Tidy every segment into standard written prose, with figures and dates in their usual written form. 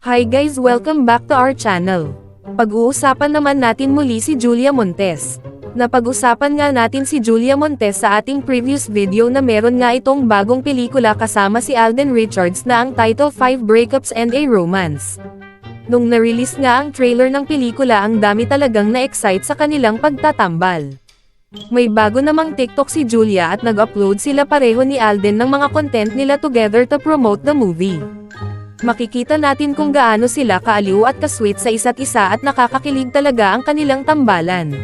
Hi guys, welcome back to our channel. Pag-uusapan naman natin muli si Julia Montes. Napag-usapan nga natin si Julia Montes sa ating previous video na meron nga itong bagong pelikula kasama si Alden Richards na ang title 5 Breakups and a Romance. Nung na-release nga ang trailer ng pelikula, ang dami talagang na-excite sa kanilang pagtatambal. May bago namang TikTok si Julia at nag-upload sila pareho ni Alden ng mga content nila together to promote the movie. Makikita natin kung gaano sila kaaliw at kasweet sa isa't isa at nakakakilig talaga ang kanilang tambalan.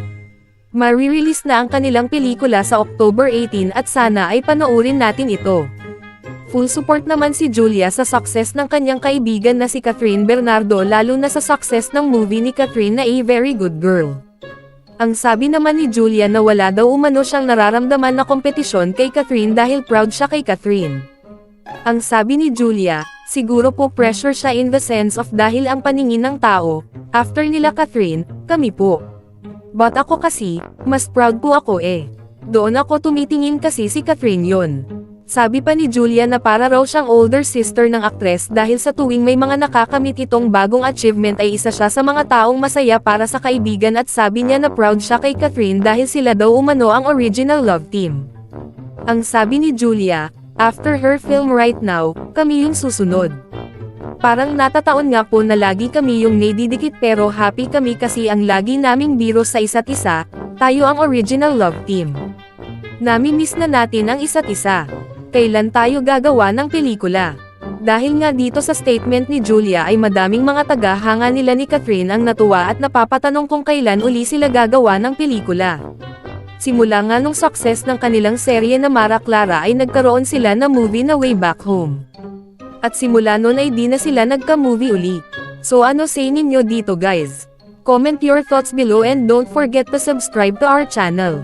Mari-release na ang kanilang pelikula sa October 18 at sana ay panoorin natin ito. Full support naman si Julia sa success ng kanyang kaibigan na si Catherine Bernardo, lalo na sa success ng movie ni Catherine na A Very Good Girl. Ang sabi naman ni Julia na wala daw umano siyang nararamdaman na kompetisyon kay Catherine dahil proud siya kay Catherine. Ang sabi ni Julia, siguro po pressure siya in the sense of dahil ang paningin ng tao, after nila Catherine, kami po. But ako kasi, mas proud po ako eh. Doon ako tumitingin kasi si Catherine yon. Sabi pa ni Julia na para raw siyang older sister ng aktres dahil sa tuwing may mga nakakamit itong bagong achievement ay isa siya sa mga taong masaya para sa kaibigan, at sabi niya na proud siya kay Catherine dahil sila daw umano ang original love team. Ang sabi ni Julia, after her film Right Now, kami yung susunod. Parang natataon nga po na lagi kami yung nadidikit pero happy kami kasi ang lagi naming biro sa isa't isa, tayo ang original love team. Nami-miss na natin ang isa't isa. Kailan tayo gagawa ng pelikula? Dahil nga dito sa statement ni Julia ay madaming mga taga-hanga nila ni Catherine ang natuwa at napapatanong kung kailan uli sila gagawa ng pelikula. Simula nga nung success ng kanilang serye na Mara Clara ay nagkaroon sila na movie na Way Back Home. At simula nun ay di na sila nagka-movie uli. So ano say ninyo dito guys? Comment your thoughts below and don't forget to subscribe to our channel.